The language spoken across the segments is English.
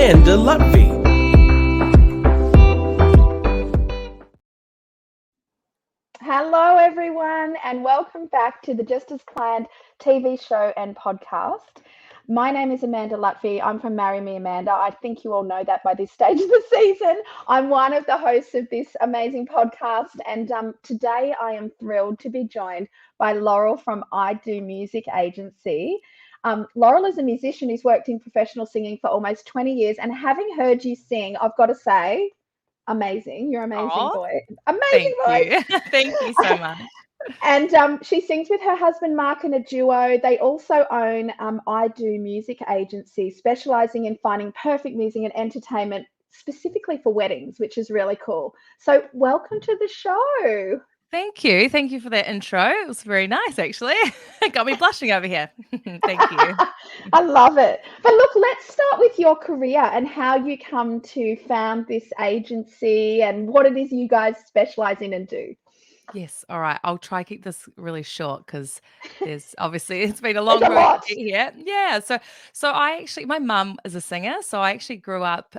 Amanda Lutvey. Hello, everyone, and welcome back to the Just As Planned TV show and podcast. My name is Amanda Lutvey. I'm from Marry Me Amanda. I think you all know that by this stage of the season. I'm one of the hosts of this amazing podcast, and today I am thrilled to be joined by Laural from I Do Music Agency. Laural is a musician who's worked in professional singing for almost 20 years, and having heard you sing, I've got to say, amazing. You're amazing voice. Amazing voice. You. Thank you so much. And she sings with her husband Mark in a duo. They also own I Do Music Agency, specialising in finding perfect music and entertainment specifically for weddings, which is really cool. So welcome to the show. Thank you. Thank you for that intro. It was very nice, actually. It got me blushing over here. Thank you. I love it. But look, let's start with your career and how you come to found this agency and what it is you guys specialise in and do. Yes. All right. I'll try keep this really short because there's obviously it's been a long road to get here. Yeah. So I actually my mum is a singer, so I actually grew up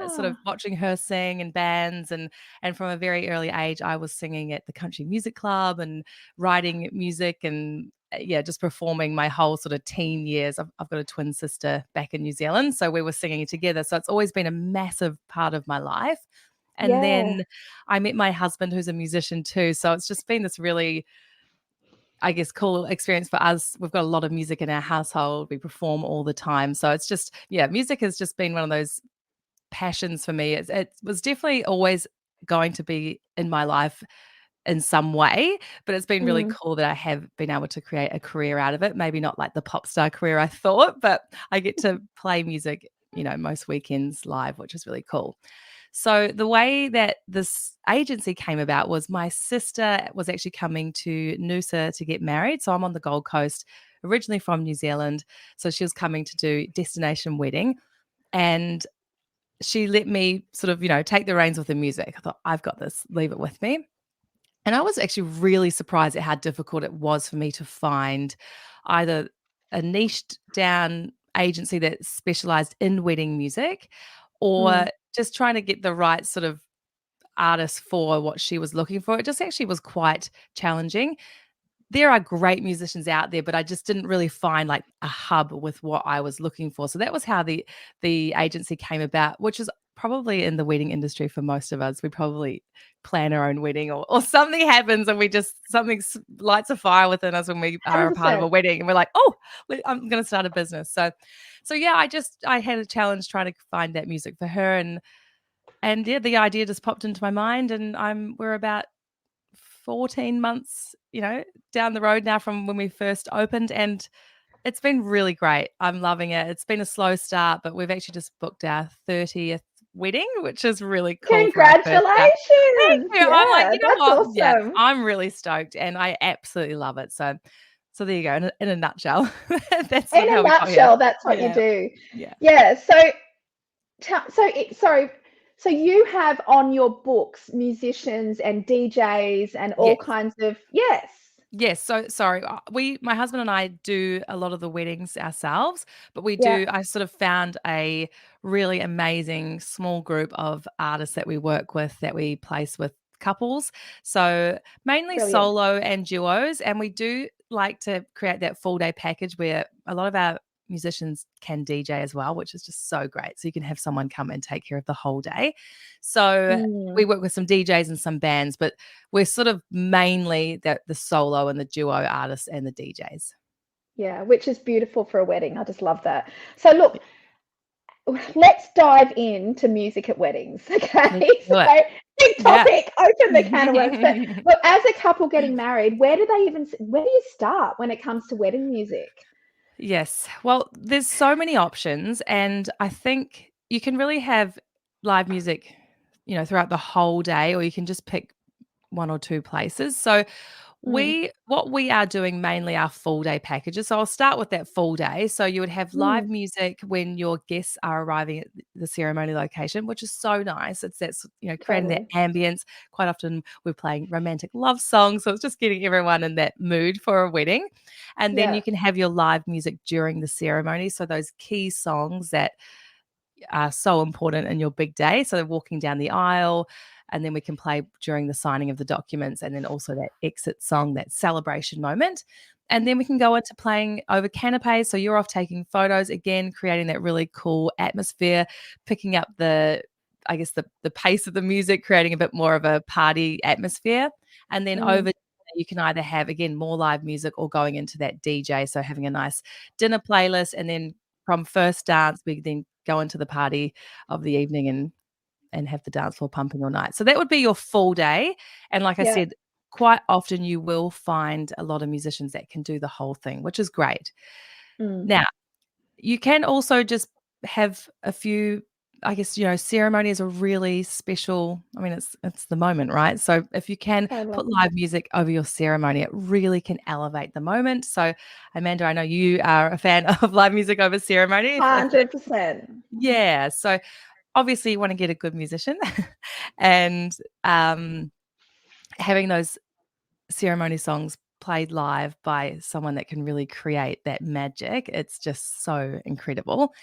sort of watching her sing in bands and from a very early age I was singing at the country music club and writing music and just performing my whole sort of teen years. I've got a twin sister back in New Zealand, so we were singing together. So it's always been a massive part of my life. And then I met my husband, who's a musician too. So it's just been this really, I guess, cool experience for us. We've got a lot of music in our household. We perform all the time. So it's just, music has just been one of those passions for me. It was definitely always going to be in my life in some way, but it's been really cool that I have been able to create a career out of it. Maybe not like the pop star career I thought, but I get to play music, most weekends live, which is really cool. So the way that this agency came about was my sister was actually coming to Noosa to get married. So I'm on the Gold Coast, originally from New Zealand. So she was coming to do destination wedding, and she let me sort of, take the reins with the music. I thought, I've got this, leave it with me. And I was actually really surprised at how difficult it was for me to find either a niched down agency that specialized in wedding music or just trying to get the right sort of artist for what she was looking for. It just actually was quite challenging. There are great musicians out there, but I just didn't really find like a hub with what I was looking for. So that was how the agency came about, which is probably in the wedding industry for most of us. We probably plan our own wedding or something happens and something lights a fire within us when we are a part of a wedding and we're like, oh, I'm going to start a business. So yeah, I had a challenge trying to find that music for her and the idea just popped into my mind and we're about 14 months, down the road now from when we first opened and it's been really great. I'm loving it. It's been a slow start, but we've actually just booked our 30th wedding, which is really cool. Congratulations. Thank you. Yeah, I'm like, that's what? Awesome. Yeah, I'm really stoked and I absolutely love it. So there you go. In a nutshell, that's in a nutshell. That's what you do. Yeah. So you have on your books musicians and DJs and all kinds of Yes. So sorry, my husband and I do a lot of the weddings ourselves, but I sort of found a really amazing small group of artists that we work with that we place with couples. So mainly solo and duos, and we do like to create that full day package where a lot of our musicians can DJ as well, which is just so great. So you can have someone come and take care of the whole day. So we work with some DJs and some bands, but we're sort of mainly the solo and the duo artists and the DJs. Yeah, which is beautiful for a wedding. I just love that. So look, let's dive into music at weddings. Okay. So big topic, open the can of worms. But look, as a couple getting married, where do you start when it comes to wedding music? Yes. Well, there's so many options and I think you can really have live music, throughout the whole day or you can just pick one or two places. So what we are doing mainly are full day packages. So I'll start with that full day. So you would have live music when your guests are arriving at the ceremony location, which is so nice. It's that, creating that ambience. Quite often we're playing romantic love songs. So it's just getting everyone in that mood for a wedding. And then you can have your live music during the ceremony. So those key songs that are so important in your big day. So walking down the aisle, and then we can play during the signing of the documents, and then also that exit song, that celebration moment. And then we can go into playing over canapes. So you're off taking photos, again, creating that really cool atmosphere, picking up I guess the pace of the music, creating a bit more of a party atmosphere. And then Mm, over you can either have, again, more live music or going into that DJ. So having a nice dinner playlist, and then from first dance, we then go into the party of the evening and have the dance floor pumping all night. So that would be your full day. And like I yeah. said, quite often you will find a lot of musicians that can do the whole thing, which is great. Mm, Now, you can also just have a few, I guess, ceremony is a really special, I mean, it's the moment, right? So if you can totally. put live music over your ceremony, it really can elevate the moment. So Amanda, I know you are a fan of live music over ceremony. If that, 100%. yeah. So obviously you want to get a good musician and having those ceremony songs played live by someone that can really create that magic, it's just so incredible.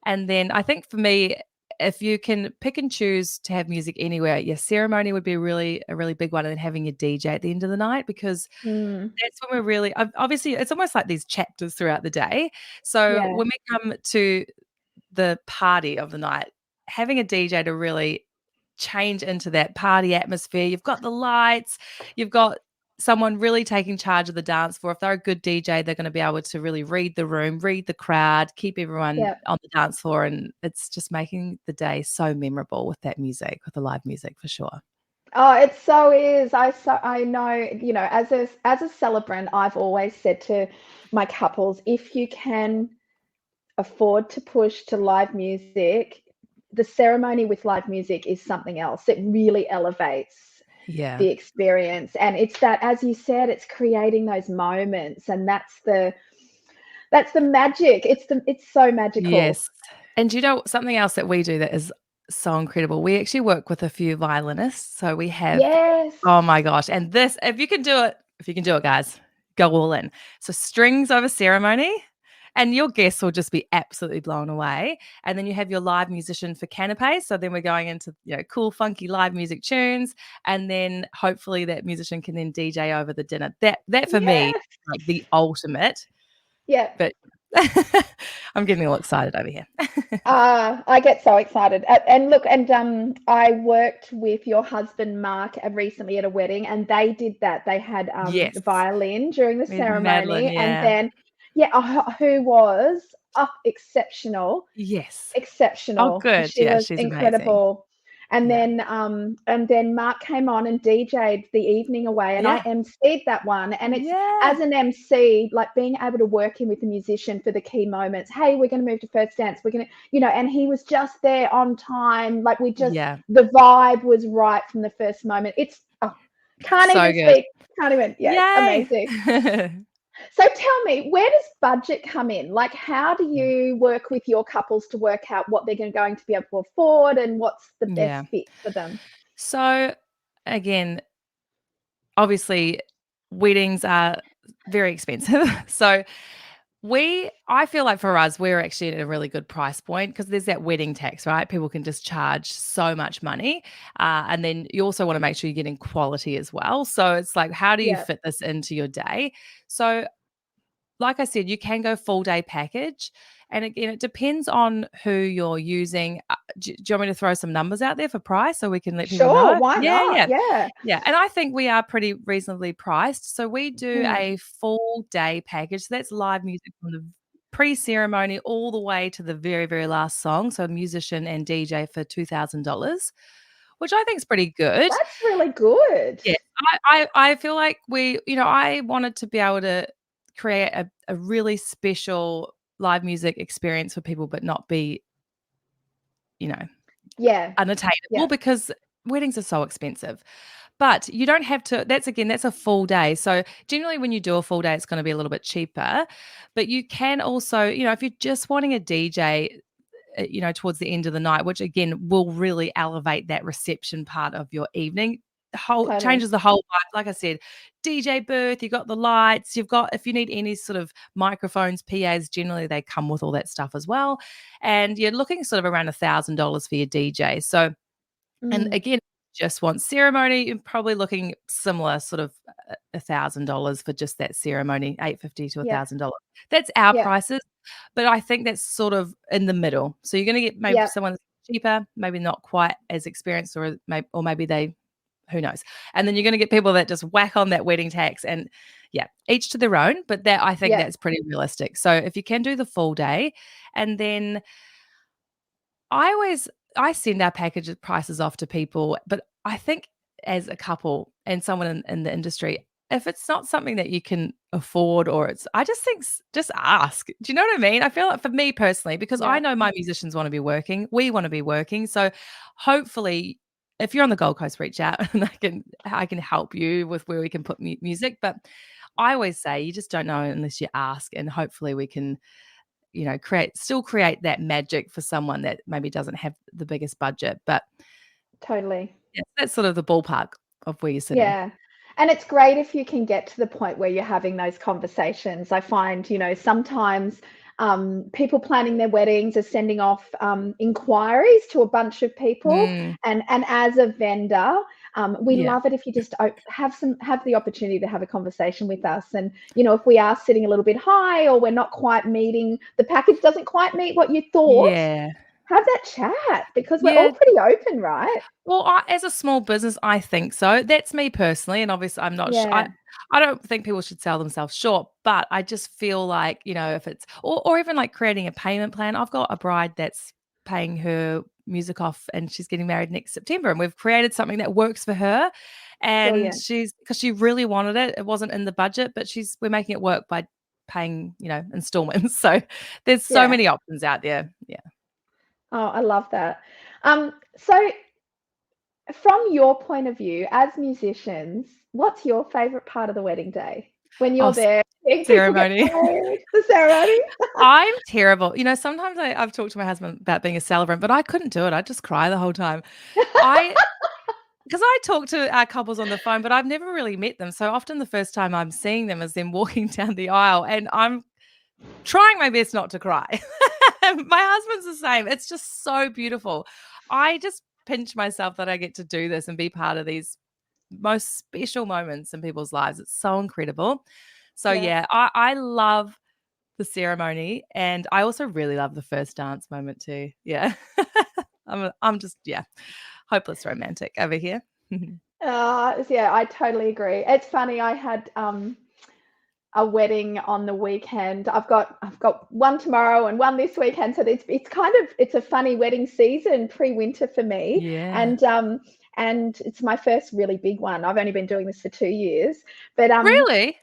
And then I think for me, if you can pick and choose to have music anywhere, your ceremony would be a really big one, and then having your DJ at the end of the night, because Mm, that's when we're really obviously it's almost like these chapters throughout the day. So yeah. when we come to the party of the night, having a DJ to really change into that party atmosphere. You've got the lights, you've got someone really taking charge of the dance floor. If they're a good DJ, they're going to be able to really read the room, read the crowd, keep everyone Yeah. on the dance floor. And it's just making the day so memorable with that music, with the live music for sure. Oh, it so is. I know, as a celebrant, I've always said to my couples, if you can afford to push to live music, the ceremony with live music is something else. It really elevates Yeah. the experience. And it's that, as you said, it's creating those moments, and that's the magic. It's so magical. Yes. And you know something else that we do that is so incredible? We actually work with a few violinists. So we have, Yes. oh my gosh, and this, if you can do it, guys, go all in. So strings over ceremony, and your guests will just be absolutely blown away. And then you have your live musician for canapes. So then we're going into, cool, funky live music tunes, and then hopefully that musician can then DJ over the dinner. That for me, Yes. like the ultimate. Yeah. But I'm getting all excited over here. I get so excited. And look, and I worked with your husband Mark recently at a wedding, and they did that. They had Yes. the violin during the With Madeline, ceremony, and yeah. then yeah, who was exceptional, Yes. Oh, exceptional. good. She Yeah, was she's amazing. incredible. Yeah. And then Mark came on and DJ'd the evening away, and I Yeah. emceed that one. And it's, Yeah. as an MC, like being able to work in with the musician for the key moments. Hey, we're going to move to first dance. We're going to, and he was just there on time. Like Yeah. the vibe was right from the first moment. It's, oh, can't So even good. speak. Can't even, yeah, it's Yay. amazing. So tell me, where does budget come in? Like, how do Yeah. you work with your couples to work out what they're going to be able to afford and what's the Yeah. best fit for them? So, again, obviously, weddings are very expensive. So, I feel like for us, we're actually at a really good price point because there's that wedding tax, right? People can just charge so much money. And then you also want to make sure you're getting quality as well. So it's like, how do you Yeah, fit this into your day? So like I said, you can go full day package. And again, it depends on who you're using. Do you want me to throw some numbers out there for price so we can let people sure. know? Why Yeah, not? yeah. Yeah. Yeah. And I think we are pretty reasonably priced. So we do Mm. a full day package. So that's live music from the pre ceremony all the way to the very, very last song. So musician and DJ for $2,000, which I think is pretty good. That's really good. Yeah, I feel like I wanted to be able to create a really special live music experience for people, but not be, you know, Yeah. unattainable Yeah. because weddings are so expensive. But you don't have to that's a full day. So generally when you do a full day, it's gonna be a little bit cheaper. But you can also, if you're just wanting a DJ, towards the end of the night, which again will really elevate that reception part of your evening. Totally. changes the whole vibe. Like I said, DJ booth, you've got the lights, you've got, if you need any sort of microphones, PAs, generally they come with all that stuff as well. And you're looking sort of around $1,000 for your DJ. So, and Mm. again, just want ceremony, you're probably looking similar, sort of $1,000 for just that ceremony, $850 to Yeah. $1,000. That's our Yeah. prices, but I think that's sort of in the middle. So you're going to get maybe Yeah. someone cheaper, maybe not quite as experienced, or maybe they, who knows. And then you're going to get people that just whack on that wedding tax, and yeah, each to their own. But that, I think Yeah. that's pretty realistic. So if you can do the full day, and then I send our package prices off to people, but I think as a couple and someone in the industry, if it's not something that you can afford, or I just think just ask. Do you know what I mean? I feel like, for me personally, because I Yeah. know my musicians want to be working, we want to be working. So hopefully, if you're on the Gold Coast, reach out and I can help you with where we can put music. But I always say you just don't know unless you ask, and hopefully we can, create that magic for someone that maybe doesn't have the biggest budget. But Totally. yeah, that's sort of the ballpark of where you're sitting. Yeah. And it's great if you can get to the point where you're having those conversations. I find, sometimes people planning their weddings are sending off inquiries to a bunch of people. Mm, And as a vendor, we yeah. love it if you just have the opportunity to have a conversation with us. And, if we are sitting a little bit high, or we're not quite meeting, the package doesn't quite meet what you thought, Yeah. have that chat, because we're Yeah. all pretty open, right? Well, as a small business, I think so. That's me personally, and obviously, I'm not. Yeah. I don't think people should sell themselves short, but I just feel like, if it's, or even like creating a payment plan. I've got a bride that's paying her music off, and she's getting married next September, and we've created something that works for her, and Brilliant. because she really wanted it. It wasn't in the budget, but we're making it work by paying, installments. So there's so Yeah. many options out there. Yeah. Oh, I love that. So from your point of view as musicians, what's your favorite part of the wedding day? When Oh, you're there, seeing people get ceremony. married, the ceremony? I'm terrible. Sometimes I've talked to my husband about being a celebrant, but I couldn't do it. I'd just cry the whole time. I Because I talk to our couples on the phone, but I've never really met them. So often the first time I'm seeing them is them walking down the aisle, and I'm trying my best not to cry. My husband's the same. It's just so beautiful. I just pinch myself that I get to do this and be part of these most special moments in people's lives. It's so incredible. So Yeah. yeah, I love the ceremony, and I also really love the first dance moment too. Yeah. I'm just, yeah, hopeless romantic over here. Yeah, I totally agree. It's funny, I had a wedding on the weekend. I've got one tomorrow and one this weekend. So it's a funny wedding season, pre-winter for me. Yeah. And it's my first really big one. I've only been doing this for 2 years. But Really?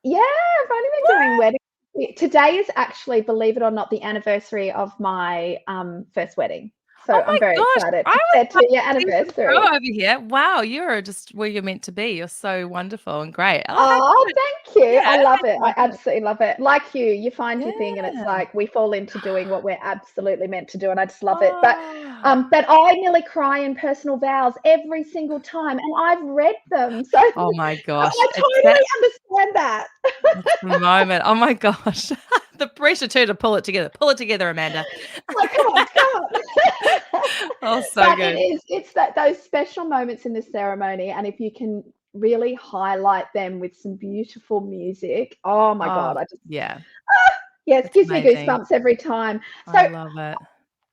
yeah, I've only been doing weddings. Today is actually, believe it or not, the anniversary of my first wedding. Oh So I'm my very gosh, excited. I It's was their like 2-year season pro anniversary. over here. Wow, you're just where you're meant to be. You're so wonderful and great. Oh, how Oh, good. thank you. Yeah, I love that's it. I wonderful. absolutely love it. Like you find your thing, and it's Yeah. like we fall into doing what we're absolutely meant to do, and I just love it. But Oh. but I nearly cry in personal vows every single time, and I've read them, so Oh my gosh. I It's that totally understand that. It's the moment. Oh my gosh. The pressure too to pull it together. Pull it together, Amanda. Like, come on, come on. Oh, so But good. it's those special moments in the ceremony, and if you can really highlight them with some beautiful music, oh my Oh, God, I just yeah. yeah, it It's gives me amazing. goosebumps every time. I So love it.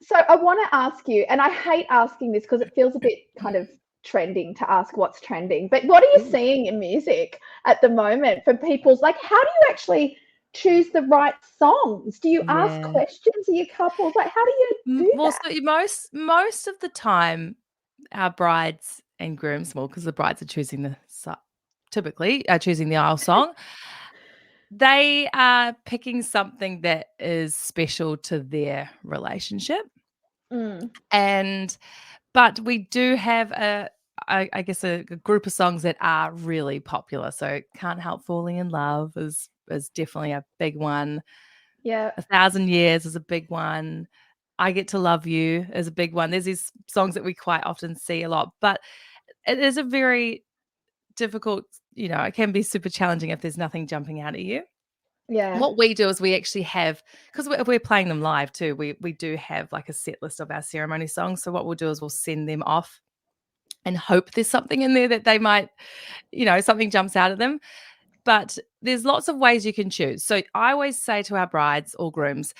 so I wanna ask you, and I hate asking this because it feels a bit kind of trending to ask what's trending, but what are you Ooh. seeing in music at the moment for people's like, how do you actually choose the right songs? Do you ask Yeah. questions of your couples? Like, how do you do Well, that? so most of the time, our brides and grooms, well, because the brides are typically are choosing the aisle song, they are picking something that is special to their relationship. Mm, And but we do have I guess a group of songs that are really popular. So Can't Help Falling in Love is definitely a big one. yeah. 1,000 Years is a big one. I Get to Love You is a big one. There's these songs that we quite often see a lot, but it is a very difficult, it can be super challenging if there's nothing jumping out at you. Yeah. What we do is we actually have, because if we're playing them live too, we do have like a set list of our ceremony songs. So what we'll do is we'll send them off and hope there's something in there that they might, something jumps out at them. But there's lots of ways you can choose. So I always say to our brides or grooms,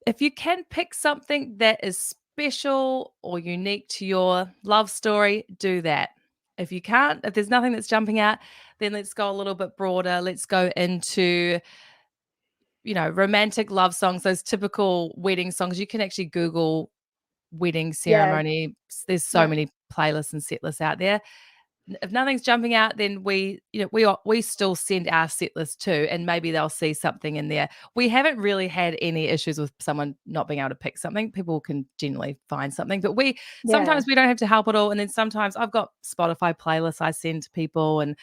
if you can pick something that is special or unique to your love story, do that. If you can't, if there's nothing that's jumping out, then let's go a little bit broader. Let's go into, romantic love songs, those typical wedding songs. You can actually Google wedding Yeah. ceremony. There's so Yeah. many playlists and set lists out there. If nothing's jumping out, then we still send our set list too, and maybe they'll see something in there. We haven't really had any issues with someone not being able to pick something. People can generally find something, but Yeah. sometimes we don't have to help at all. And then sometimes I've got Spotify playlists I send to people, and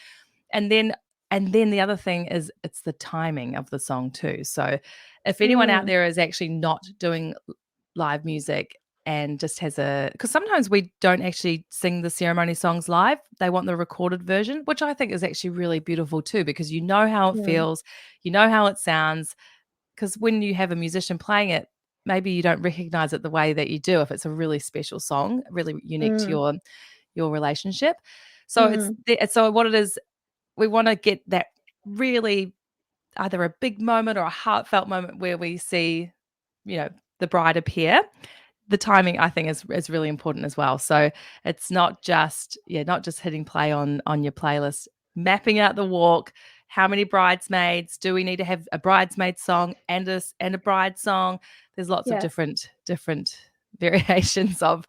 then the other thing is it's the timing of the song too. So if anyone out Mm. there is actually not doing live music and just has because sometimes we don't actually sing the ceremony songs live. They want the recorded version, which I think is actually really beautiful too, because you know how it Mm. feels, you know how it sounds. Because when you have a musician playing it, maybe you don't recognize it the way that you do if it's a really special song, really unique to Mm. your relationship. So Mm. so what it is, we want to get that really either a big moment or a heartfelt moment where we see, the bride appear. The timing, I think, is really important as well. So it's not just hitting play on your playlist, mapping out the walk. How many bridesmaids do we need to have? A bridesmaid song and a bride song. There's lots of Yeah. different variations of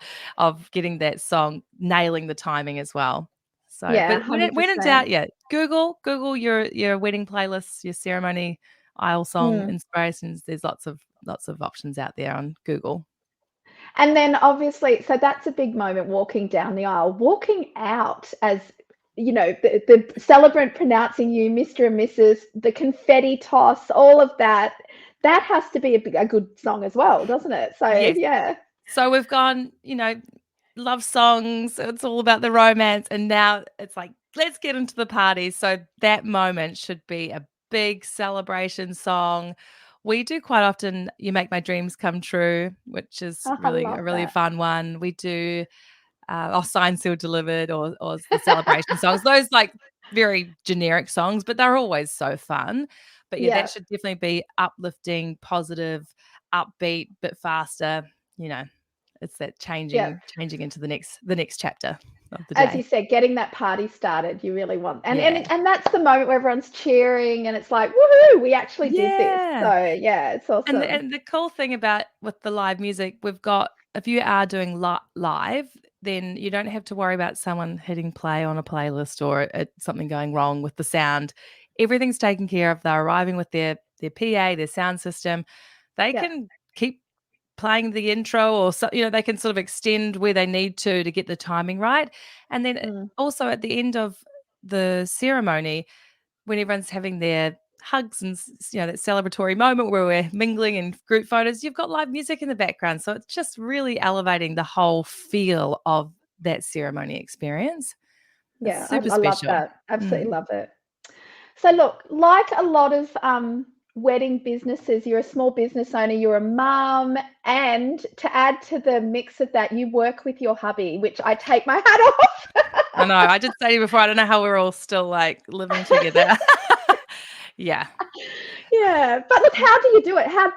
getting that song, nailing the timing as well. So, Yeah. but when in doubt, 100%. yeah, Google your wedding playlists, your ceremony aisle song Mm. inspirations. There's lots of options out there on Google. And then obviously, so that's a big moment walking down the aisle. Walking out as, the celebrant pronouncing you Mr. and Mrs., the confetti toss, all of that, that has to be a good song as well, doesn't it? So, Yes. yeah. So we've gone, love songs. It's all about the romance. And now it's like, let's get into the party. So that moment should be a big celebration song. We do quite often You Make My Dreams Come True, which is Oh, I really a love really that. fun one. We do Signed, Sealed, Delivered or the celebration songs. Those like very generic songs, but they're always so fun. But yeah, Yeah. that should definitely be uplifting, positive, upbeat, bit faster. You know, it's that Yeah. changing into the next chapter of the As you day. said, getting that party started, you really want, and Yeah. that's the moment where everyone's cheering and it's like, woohoo, we actually did this. Yeah. So yeah, it's And the, awesome. and the cool thing about with the live music, we've got if you are doing live, then you don't have to worry about someone hitting play on a playlist or something going wrong with the sound. Everything's taken care of. They're arriving with their PA, their sound system. They Yeah. can keep playing the intro or so, they can sort of extend where they need to get the timing right. And then Mm. also at the end of the ceremony, when everyone's having their hugs and that celebratory moment where we're mingling and group photos, you've got live music in the background, so it's just really elevating the whole feel of that ceremony experience. It's Yeah, super I love special. that. Absolutely Mm. love it. So look, like a lot of wedding businesses, you're a small business owner, you're a mum, and to add to the mix of that, you work with your hubby, which I take my hat off. I know. I did say to you before, I don't know how we're all still like living together. Yeah. Yeah, but look, how do you do it? How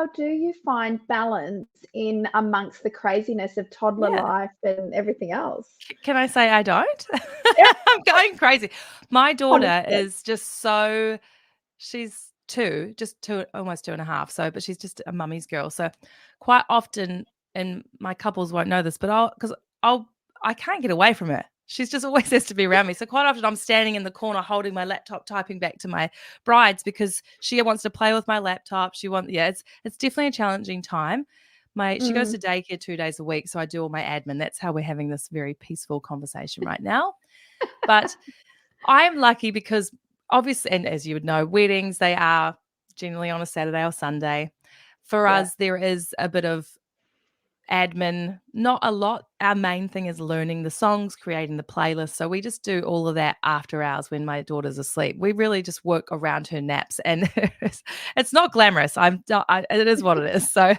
do you find balance in amongst the craziness of toddler Yeah. life and everything else? Can I say I don't? Yeah, I'm going crazy. My daughter 100%. is just so she's two, just two, almost two and a half. So, but she's just a mummy's girl. So, quite often, and my couples won't know this, but I can't get away from her. She's just always has to be around me. So quite often I'm standing in the corner holding my laptop, typing back to my brides because she wants to play with my laptop. It's definitely a challenging time. She goes to Mm, daycare 2 days a week, so I do all my admin. That's how we're having this very peaceful conversation right now. But I'm lucky because obviously, and as you would know, weddings, they are generally on a Saturday or Sunday. For yeah. us, there is a bit of admin, not a lot. Our main thing is learning the songs, creating the playlist. So we just do all of that after hours when my daughter's asleep. We really just work around her naps, and it's not glamorous. It is what it is. So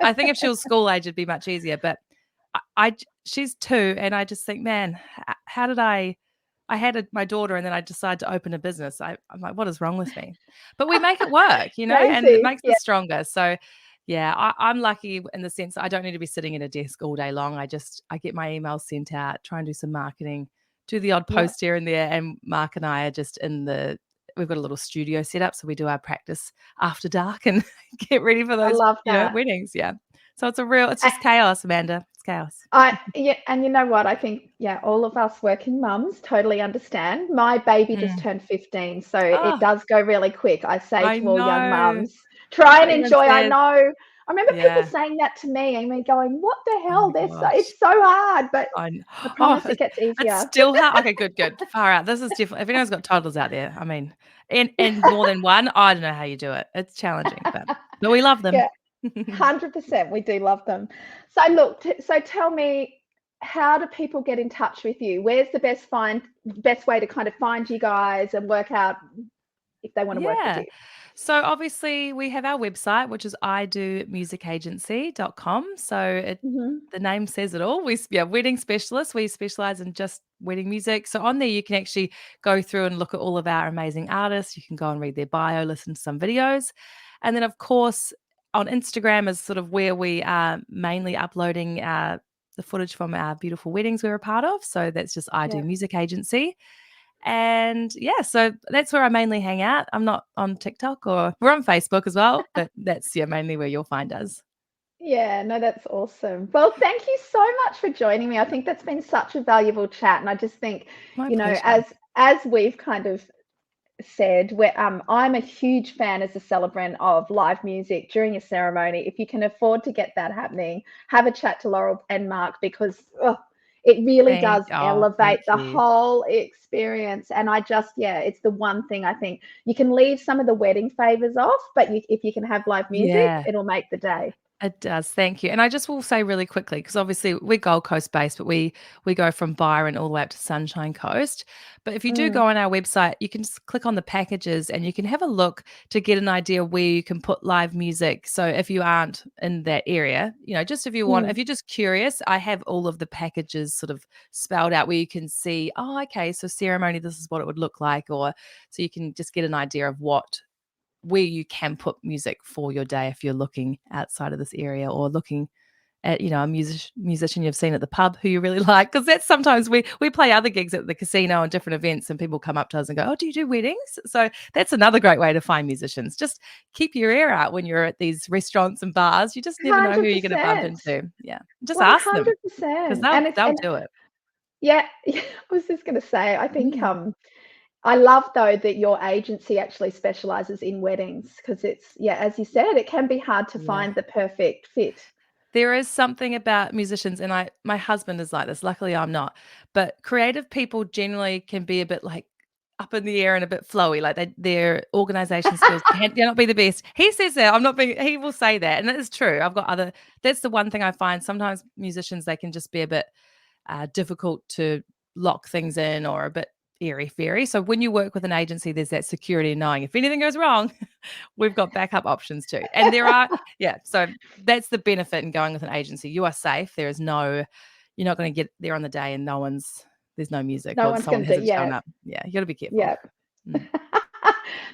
I think if she was school age, it'd be much easier. But she's 2, and I just think, man, how did I had my daughter, and then I decided to open a business. I'm like, what is wrong with me? But we make it work, and it makes us stronger. So yeah, I'm lucky in the sense that I don't need to be sitting at a desk all day long. I get my emails sent out, try and do some marketing, do the odd post here and there. And Mark and I are just we've got a little studio set up, so we do our practice after dark and get ready for those weddings. Yeah. So it's just chaos, Amanda. It's chaos. And you know what? I think, all of us working mums totally understand. My baby just turned 15, so it does go really quick. I say to all young mums, try and enjoy. I know. I remember people saying that to me and me going, what the hell? It's so hard, but I promise it gets easier. It's still hard. Okay, good. Far out. This is different. If anyone's got toddlers out there, I mean, and more than one, I don't know how you do it. It's challenging, but we love them. Yeah. 100%, we do love them. So look, so tell me, how do people get in touch with you? Where's the best way to kind of find you guys and work out if they want to work with you? So obviously we have our website, which is idomusicagency.com. So the name says it all. Wedding specialists. We specialize in just wedding music. So on there, you can actually go through and look at all of our amazing artists. You can go and read their bio, listen to some videos. And then, of course, on Instagram is sort of where we are mainly uploading the footage from our beautiful weddings we're a part of. So that's just I Do Music Agency. And so that's where I mainly hang out. I'm not on TikTok, or we're on Facebook as well, but that's mainly where you'll find us. Yeah, no, that's awesome. Well, thank you so much for joining me. I think that's been such a valuable chat. And I just think, pleasure. as we've kind of said, I'm a huge fan as a celebrant of live music during a ceremony. If you can afford to get that happening, have a chat to Laural and Mark, because it really does elevate the whole experience. And I just, it's the one thing I think you can leave some of the wedding favors off, but if you can have live music, it'll make the day. It does. Thank you. And I just will say really quickly, because obviously we're Gold Coast based, but we go from Byron all the way up to Sunshine Coast. But if you do go on our website, you can just click on the packages and you can have a look to get an idea where you can put live music. So if you aren't in that area, just if you want, if you're just curious, I have all of the packages sort of spelled out where you can see, okay, so ceremony, this is what it would look like. Or so you can just get an idea of where you can put music for your day if you're looking outside of this area, or looking at, a musician you've seen at the pub who you really like. Because that's sometimes we play other gigs at the casino and different events, and people come up to us and go, oh, do you do weddings? So that's another great way to find musicians. Just keep your ear out when you're at these restaurants and bars. You just never know who you're going to bump into. Yeah. Just 100%. Ask them, because they'll do it. Yeah. I was just going to say, I think I love, though, that your agency actually specializes in weddings, because it's, as you said, it can be hard to find the perfect fit. There is something about musicians, and my husband is like this. Luckily, I'm not. But creative people generally can be a bit like up in the air and a bit flowy. Like their organization skills cannot be the best. He says that. I'm not being. He will say that, and it is true. That's the one thing I find. Sometimes musicians, they can just be a bit difficult to lock things in, or a bit airy-fairy. So when you work with an agency, there's that security in knowing if anything goes wrong, we've got backup options too. And there are, so that's the benefit in going with an agency. You are safe. You're not going to get there on the day and there's no music. No one's going to do up. Yeah, you got to be careful. Yeah.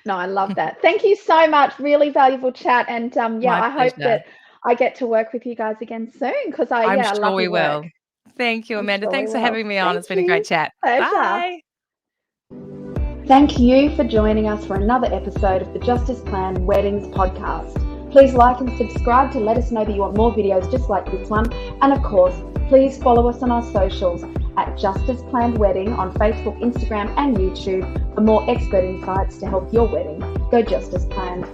No, I love that. Thank you so much. Really valuable chat. And I hope that I get to work with you guys again soon, because I'm sure love we your will. work. Thank you, Amanda. Thanks for having me on. It's been a great chat. Pleasure. Bye. Thank you for joining us for another episode of the Just As Planned Weddings podcast. Please like and subscribe to let us know that you want more videos just like this one. And of course, please follow us on our socials at Just As Planned Wedding on Facebook, Instagram and YouTube for more expert insights to help your wedding go just as planned.